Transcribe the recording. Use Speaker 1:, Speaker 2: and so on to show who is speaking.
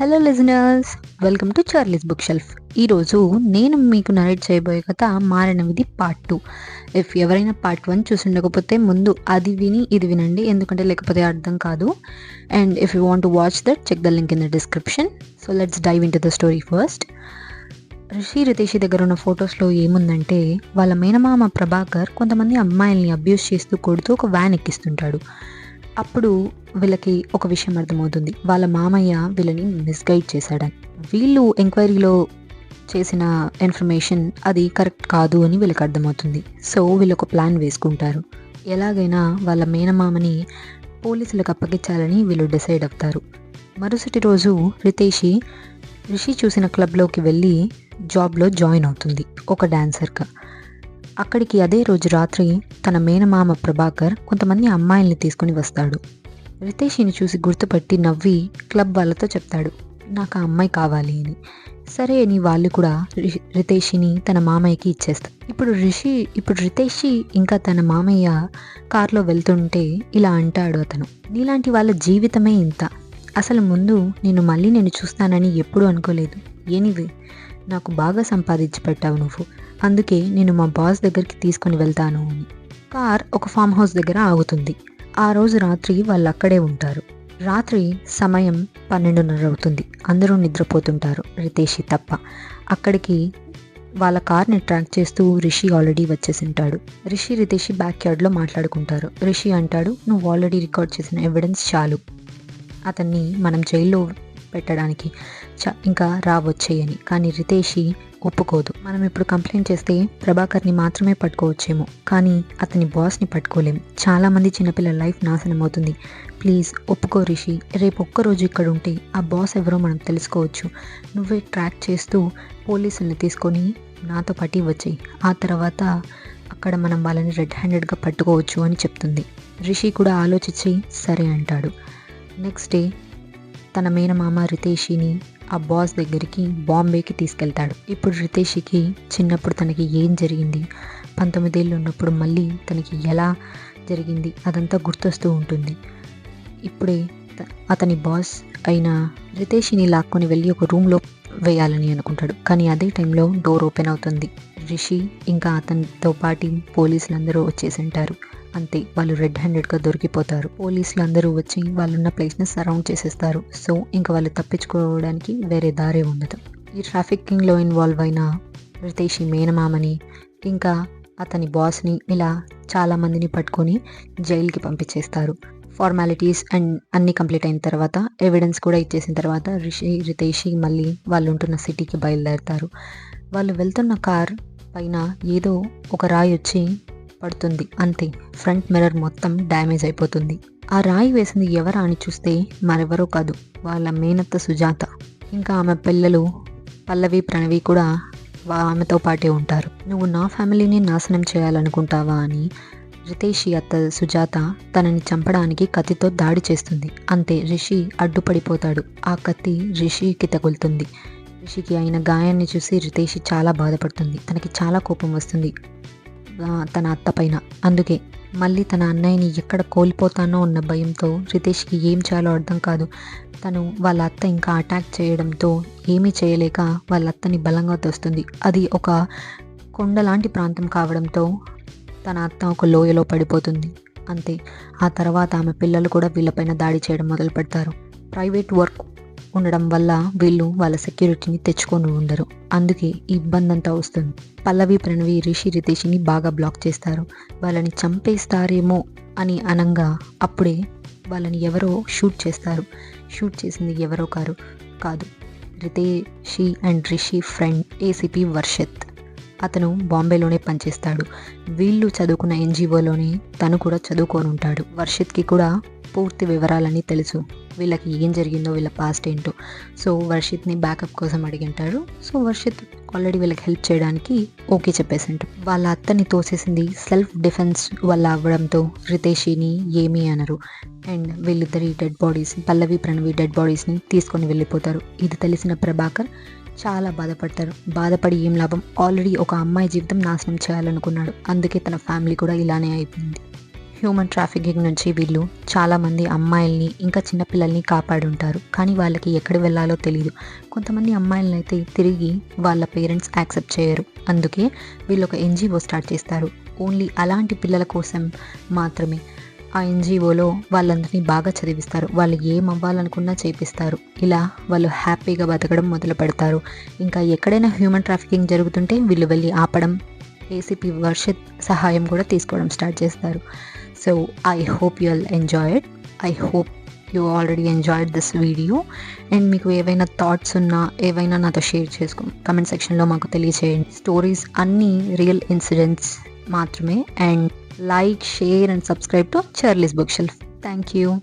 Speaker 1: Hello listeners, welcome to Charles book shelf. ఈరోజు నేను మీకు నరేట్ చేయబోయే కథ మారిన విధి పార్ట్ 2. ఎవరైనా పార్ట్ 1 చూసి ఉండకపోతే ముందు అది విని ఇది వినండి, ఎందుకంటే లేకపోతే అర్థం కాదు. And if you want to watch that, check the link in the description. So let's dive into the story first. రితేషి దగ్గర ఉన్న ఫొటోస్లో ఏముందంటే, వాళ్ళ మేనమామ ప్రభాకర్ కొంతమంది అమ్మాయిల్ని అబ్యూస్ చేస్తూ కొడుతూ ఒక వ్యాన్ ఎక్కిస్తుంటాడు. అప్పుడు వీళ్ళకి ఒక విషయం అర్థమవుతుంది, వాళ్ళ మామయ్య వీళ్ళని మిస్గైడ్ చేశాడని. వీళ్ళు ఎంక్వైరీలో చేసిన ఇన్ఫర్మేషన్ అది కరెక్ట్ కాదు అని వీళ్ళకి అర్థమవుతుంది. సో వీళ్ళు ఒక ప్లాన్ వేసుకుంటారు. ఎలాగైనా వాళ్ళ మేనమామని పోలీసులకు అప్పగించాలని వీళ్ళు డిసైడ్ అవుతారు. మరుసటి రోజు రిషి చూసిన క్లబ్లోకి వెళ్ళి జాబ్లో జాయిన్ అవుతుంది ఒక డాన్సర్గా. అక్కడికి అదే రోజు రాత్రి తన మేనమామ ప్రభాకర్ కొంతమంది అమ్మాయిల్ని తీసుకుని వస్తాడు. రితేషిని చూసి గుర్తుపట్టి నవ్వి క్లబ్ వాళ్ళతో చెప్తాడు, నాకు ఆ అమ్మాయి కావాలి అని. సరే అని వాళ్ళు కూడా రితేషిని తన మామయ్యకి ఇచ్చేస్తారు. ఇప్పుడు రితేషి ఇంకా తన మామయ్య కార్లో వెళ్తుంటే ఇలా అంటాడు అతను, నీలాంటి వాళ్ళ జీవితమే ఇంత. అసలు ముందు నేను చూస్తానని ఎప్పుడూ అనుకోలేదు. ఎనీవే, నాకు బాగా సంపాదించి పెట్టావు నువ్వు, అందుకే నేను మా బాస్ దగ్గరికి తీసుకొని వెళ్తాను అని. కార్ ఒక ఫామ్ హౌస్ దగ్గర ఆగుతుంది. ఆ రోజు రాత్రి వాళ్ళు అక్కడే ఉంటారు. రాత్రి సమయం 12:30 అవుతుంది. అందరూ నిద్రపోతుంటారు, రితేషి తప్ప. అక్కడికి వాళ్ళ కార్ని ట్రాక్ చేస్తూ రిషి ఆల్రెడీ వచ్చేసి ఉంటాడు. రితేషి బ్యాక్ యార్డ్లో మాట్లాడుకుంటారు. రిషి అంటాడు, నువ్వు ఆల్రెడీ రికార్డ్ చేసిన ఎవిడెన్స్ చాలు అతన్ని మనం జైల్లో పెట్టడానికి, ఇంకా రావచ్చేయని. కానీ రితేషి ఒప్పుకోదు. మనం ఇప్పుడు కంప్లైంట్ చేస్తే ప్రభాకర్ని మాత్రమే పట్టుకోవచ్చేమో, కానీ అతని బాస్ని పట్టుకోలేం. చాలామంది చిన్నపిల్లల లైఫ్ నాశనం అవుతుంది. ప్లీజ్ ఒప్పుకో రిషి. రేపు ఒక్కరోజు ఇక్కడ ఉంటే ఆ బాస్ ఎవరో మనం తెలుసుకోవచ్చు. నువ్వే ట్రాక్ చేస్తూ పోలీసుల్ని తీసుకొని నాతో పాటు వచ్చేయి. ఆ తర్వాత అక్కడ మనం వాళ్ళని రెడ్ హ్యాండెడ్గా పట్టుకోవచ్చు అని చెప్తుంది. రిషి కూడా ఆలోచించి సరే అంటాడు. నెక్స్ట్ డే తన మేనమామ రితేషిని ఆ బాస్ దగ్గరికి బాంబేకి తీసుకెళ్తాడు. ఇప్పుడు రితేషికి చిన్నప్పుడు తనకి ఏం జరిగింది, 19 ఏళ్ళు ఉన్నప్పుడు మళ్ళీ తనకి ఎలా జరిగింది అదంతా గుర్తొస్తూ ఉంటుంది. ఇప్పుడే అతని బాస్ అయిన రితేషిని లాక్కొని వెళ్ళి ఒక రూమ్లో వేయాలని అనుకుంటాడు. కానీ అదే టైంలో డోర్ ఓపెన్ అవుతుంది. రిషి ఇంకా అతనితో పాటు పోలీసులందరూ వచ్చేసి ఉంటారు. అంతే, వాళ్ళు రెడ్ హ్యాండెడ్గా దొరికిపోతారు. పోలీసులు అందరూ వచ్చి వాళ్ళున్న ప్లేస్ని సరౌండ్ చేసేస్తారు. సో ఇంకా వాళ్ళు తప్పించుకోవడానికి వేరే దారే ఉండదు. ఈ ట్రాఫికింగ్లో ఇన్వాల్వ్ అయిన రితేషి మేనమామని ఇంకా అతని బాస్ని ఇలా చాలామందిని పట్టుకొని జైలుకి పంపించేస్తారు. ఫార్మాలిటీస్ అండ్ అన్నీ కంప్లీట్ అయిన తర్వాత, ఎవిడెన్స్ కూడా ఇచ్చేసిన తర్వాత రితేషి మళ్ళీ వాళ్ళు ఉంటున్న సిటీకి బయలుదేరుతారు. వాళ్ళు వెళ్తున్న కార్ పైన ఏదో ఒక రాయి వచ్చి పడుతుంది. అంతే, ఫ్రంట్ మిర్రర్ మొత్తం డ్యామేజ్ అయిపోతుంది. ఆ రాయి వేసింది ఎవరా అని చూస్తే మరెవరో కాదు, వాళ్ళ మేనత్త సుజాత. ఇంకా ఆమె పిల్లలు పల్లవి, ప్రణవి కూడా ఆమెతో పాటే ఉంటారు. నువ్వు నా ఫ్యామిలీని నాశనం చేయాలనుకుంటావా అని రితేషి అత్త సుజాత తనని చంపడానికి కత్తితో దాడి చేస్తుంది. అంతే, రిషి అడ్డుపడిపోతాడు. ఆ కత్తి రిషికి తగులుతుంది. రిషికి అయిన గాయాన్ని చూసి రితేషి చాలా బాధపడుతుంది. తనకి చాలా కోపం వస్తుంది తన అత్త పైన. అందుకే మళ్ళీ తన అన్నయ్యని ఎక్కడ కోల్పోతానో ఉన్న భయంతో రితేష్కి ఏం చేయాలో అర్థం కాదు. తను వాళ్ళ అత్త ఇంకా అటాక్ చేయడంతో ఏమీ చేయలేక వాళ్ళ అత్తని బలంగా తోస్తుంది. అది ఒక కొండలాంటి ప్రాంతం కావడంతో తన అత్త ఒక లోయలో పడిపోతుంది. అంతే, ఆ తర్వాత ఆమె పిల్లలు కూడా వీళ్ళపైన దాడి చేయడం మొదలు పెడతారు. ప్రైవేట్ వర్క్ ఉండడం వల్ల వీళ్ళు వాళ్ళ సెక్యూరిటీని తెచ్చుకొని ఉండరు. అందుకే ఈ ఇబ్బంది అంతా వస్తుంది. పల్లవి, ప్రణవి రితేషిని బాగా బ్లాక్ చేస్తారు. వాళ్ళని చంపేస్తారేమో అని అనంగా అప్పుడే వాళ్ళని ఎవరో షూట్ చేస్తారు. షూట్ చేసింది ఎవరో కాదు, రితేషి and Rishi friend ACP Varshith. అతను బాంబేలోనే పనిచేస్తాడు. వీళ్ళు చదువుకున్న ఎన్జిఓలోనే తను కూడా చదువుకొని ఉంటాడు. వర్షిత్కి కూడా పూర్తి వివరాలని తెలుసు, వీళ్ళకి ఏం జరిగిందో, వీళ్ళ పాస్ట్ ఏంటో. సో వర్షిత్ని బ్యాకప్ కోసం అడిగింటారు. సో వర్షిత్ ఆల్రెడీ వీళ్ళకి హెల్ప్ చేయడానికి ఓకే చెప్పేసింటారు. వాళ్ళ అత్తని తోసేసింది సెల్ఫ్ డిఫెన్స్ వల్ల అవ్వడంతో రితేషిని ఏమీ అనరు. అండ్ వీళ్ళిద్దరి డెడ్ బాడీస్, పల్లవి, ప్రణవి డెడ్ బాడీస్ని తీసుకొని వెళ్ళిపోతారు. ఇది తెలిసిన ప్రభాకర్ చాలా బాధపడతారు. బాధపడి ఏం లాభం, ఆల్రెడీ ఒక అమ్మాయి జీవితం నాశనం చేయాలనుకున్నాడు. అందుకే తన ఫ్యామిలీ కూడా ఇలానే అయిపోయింది. హ్యూమన్ ట్రాఫికింగ్ నుంచి వీళ్ళు చాలామంది అమ్మాయిల్ని ఇంకా చిన్నపిల్లల్ని కాపాడుంటారు. కానీ వాళ్ళకి ఎక్కడ వెళ్ళాలో తెలియదు. కొంతమంది అమ్మాయిలని అయితే తిరిగి వాళ్ళ పేరెంట్స్ యాక్సెప్ట్ చేయరు. అందుకే వీళ్ళు ఒక ఎన్‌జీఓ స్టార్ట్ చేస్తారు. ఓన్లీ అలాంటి పిల్లల కోసం మాత్రమే. ఆ ఎన్‌జీఓలో వాళ్ళందరినీ బాగా చదివిస్తారు. వాళ్ళు ఏం అవ్వాలనుకున్నా చేపిస్తారు. ఇలా వాళ్ళు హ్యాపీగా బతకడం మొదలు పెడతారు. ఇంకా ఎక్కడైనా హ్యూమన్ ట్రాఫికింగ్ జరుగుతుంటే వీళ్ళు వెళ్ళి ఆపడం, ఏసీపీ వర్షిత్ సహాయం కూడా తీసుకోవడం స్టార్ట్ చేస్తారు. So I hope you all enjoy it. I hope you already enjoyed this video. And మీకు ఏవైనా థాట్స్ ఉన్నా ఏవైనా నాతో షేర్ చేసుకోండి. కమెంట్ సెక్షన్లో మాకు తెలియచేయండి. స్టోరీస్ అన్నీ రియల్ ఇన్సిడెంట్స్ మాత్రమే. And like, share and subscribe to Charles book shelf. Thank you.